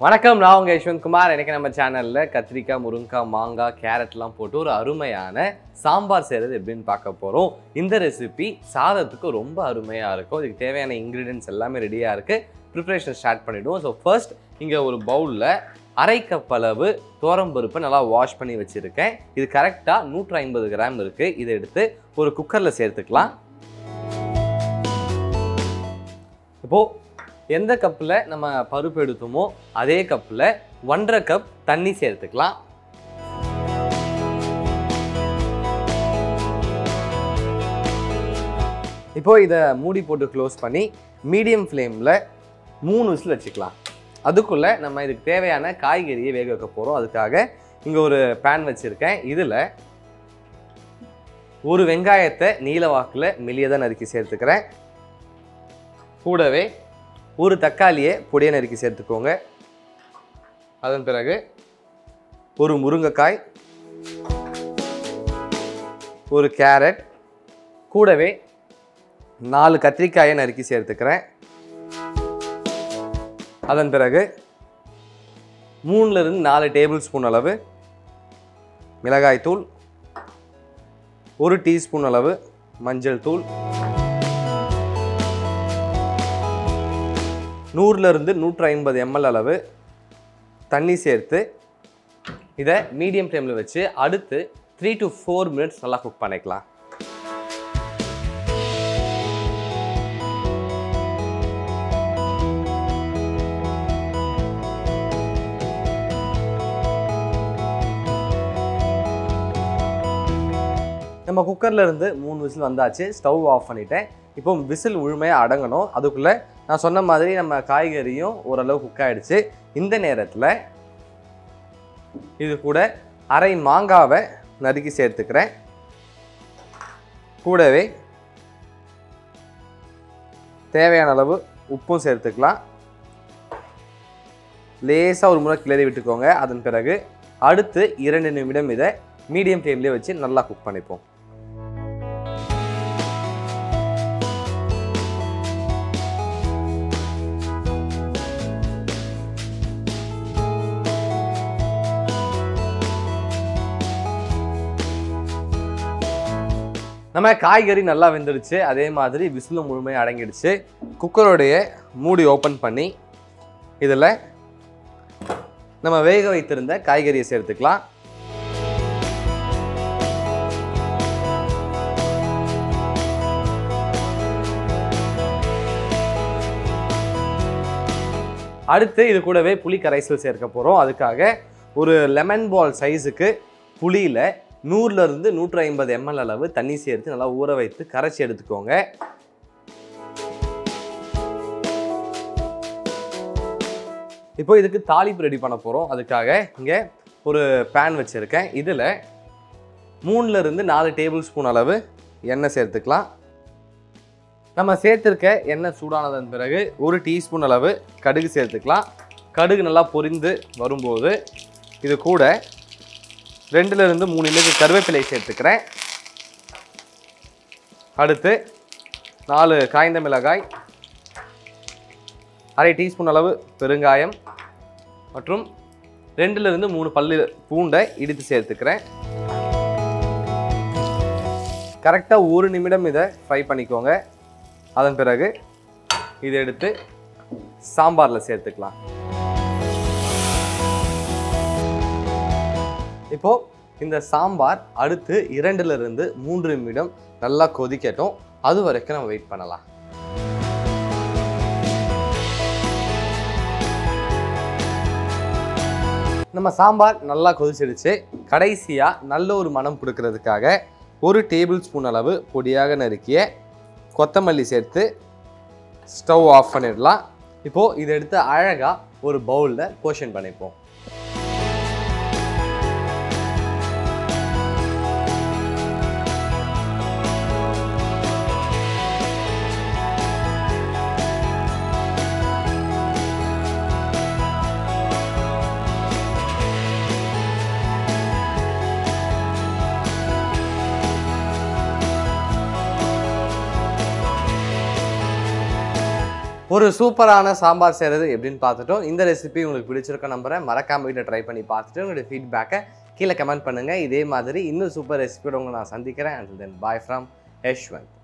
வணக்கம், நான் உங்கள் யஷ்வந்த் குமார். எனக்கு நம்ம சேனலில் கத்திரிக்காய், முருங்கைக்காய், மாங்காய், கேரட்லாம் போட்டு ஒரு அருமையான சாம்பார் செய்கிறது எப்படின்னு பார்க்க போகிறோம். இந்த ரெசிபி சாதத்துக்கு ரொம்ப அருமையாக இருக்கும். இதுக்கு தேவையான இன்க்ரீடியன்ட்ஸ் எல்லாமே ரெடியாக இருக்குது. ப்ரிப்ரேஷன் ஸ்டார்ட் பண்ணிவிடுவோம். ஸோ ஃபர்ஸ்ட் இங்கே ஒரு பவுலில் அரை கப் அளவு துவரம்பருப்பை நல்லா வாஷ் பண்ணி வச்சுருக்கேன். இது கரெக்டாக 150 கிராம் இருக்குது. இதை எடுத்து ஒரு குக்கரில் சேர்த்துக்கலாம். இப்போது எந்த கப்பில் நம்ம பருப்பு எடுத்தோமோ அதே கப்பில் 1.5 கப் தண்ணி சேர்த்துக்கலாம். இப்போது இதை மூடி போட்டு க்ளோஸ் பண்ணி மீடியம் ஃப்ளேமில் 3 விசில் வச்சுக்கலாம். அதுக்குள்ளே நம்ம இதுக்கு தேவையான காய்கறியை வேக வைக்க போகிறோம். அதுக்காக இங்கே ஒரு பேன் வச்சுருக்கேன். இதில் ஒரு வெங்காயத்தை நீல வாக்கில் மெல்லியதாக நறுக்கி சேர்த்துக்கிறேன். கூடவே ஒரு தக்காளியை பொடியை நறுக்கி சேர்த்துக்கோங்க. அதன் பிறகு ஒரு முருங்கைக்காய், ஒரு கேரட், கூடவே 4 கத்திரிக்காயை நறுக்கி சேர்த்துக்கிறேன். அதன் பிறகு 3 to 4 டேபிள் ஸ்பூன் அளவு மிளகாய் தூள், 1 டீஸ்பூன் அளவு மஞ்சள் தூள், 100 to 150 ml அளவு தண்ணி சேர்த்து இதை மீடியம் ஃப்ளேமில் வச்சு அடுத்து 3 to 4 minutes நல்லா குக் பண்ணிக்கலாம். நம்ம குக்கரில் இருந்து 3 விசில் வந்தாச்சு. ஸ்டவ் ஆஃப் பண்ணிட்டேன். இப்போ விசில் முழுமையாக அடங்கணும். அதுக்குள்ளே நான் சொன்ன மாதிரி நம்ம காய்கறியும் ஓரளவு குக் ஆகிடுச்சு. இந்த நேரத்தில் இது கூட அரை மாங்காவை நறுக்கி சேர்த்துக்கிறேன். கூடவே தேவையான அளவு உப்பும் சேர்த்துக்கலாம். லேசாக ஒரு முறை கிளறி விட்டுக்கோங்க. அதன் பிறகு அடுத்து 2 நிமிடம் இதை மீடியம் ஃப்ளேம்லேயே வச்சு நல்லா குக் பண்ணிப்போம். நம்ம காய்கறி நல்லா வெந்துடுச்சு. அதே மாதிரி விசிலும் முழுமையாக அடங்கிடுச்சு. குக்கரோடைய மூடி ஓப்பன் பண்ணி இதில் நம்ம வேக வைத்திருந்த காய்கறியை சேர்த்துக்கலாம். அடுத்து இது கூடவே புளி கரைசல் சேர்க்க போகிறோம். அதுக்காக ஒரு லெமன் பால் சைஸுக்கு புளியில் 100 to 150 ml அளவு தண்ணி சேர்த்து நல்லா ஊற வைத்து கரைச்சி எடுத்துக்கோங்க. இப்போ இதுக்கு தாளிப்பு ரெடி பண்ண போகிறோம். அதுக்காக இங்கே ஒரு பேன் வச்சுருக்கேன். இதில் 3 to 4 டேபிள் ஸ்பூன் அளவு எண்ணெய் சேர்த்துக்கலாம். நம்ம சேர்த்துருக்க எண்ணெய் சூடானதன் பிறகு 1 டீஸ்பூன் அளவு கடுகு சேர்த்துக்கலாம். கடுகு நல்லா பொரிந்து வரும்போது இது கூட 2 to 3 இலக்கு கருவேப்பிலை சேர்த்துக்கிறேன். அடுத்து 4 காய்ந்த மிளகாய், அரை டீஸ்பூன் அளவு பெருங்காயம் மற்றும் 2 to 3 பல்லு பூண்டை இடித்து சேர்த்துக்கிறேன். கரெக்டாக 1 நிமிடம் இதை ஃப்ரை பண்ணிக்கோங்க. அதன் பிறகு இதை எடுத்து சாம்பாரில் சேர்த்துக்கலாம். இப்போது இந்த சாம்பார் அடுத்து 2 to 3 நிமிடம் நல்லா கொதிக்கட்டும். அது வரைக்கும் நம்ம வெயிட் பண்ணலாம். நம்ம சாம்பார் நல்லா கொதிச்சிடுச்சு. கடைசியாக நல்ல ஒரு மனம் கொடுக்கறதுக்காக 1 டேபிள் ஸ்பூன் அளவு பொடியாக நறுக்கிய கொத்தமல்லி சேர்த்து ஸ்டவ் ஆஃப் பண்ணிடலாம். இப்போது இதை எடுத்து அழகாக ஒரு பவுலில் போர்ஷன் பண்ணிப்போம். ஒரு சூப்பரான சாம்பார் செய்கிறது எப்படின்னு பார்த்துட்டோம். இந்த ரெசிபி உங்களுக்கு பிடிச்சிருக்க நம்புறேன். மறக்காம வீட்டில் ட்ரை பண்ணி பார்த்துட்டு உங்களுடைய ஃபீட்பேக்கை கீழே கமெண்ட் பண்ணுங்கள். இதே மாதிரி இன்னும் சூப்பர் ரெசிபியோட உங்களை நான் சந்திக்கிறேன். Until then, bye from Yeshwanth.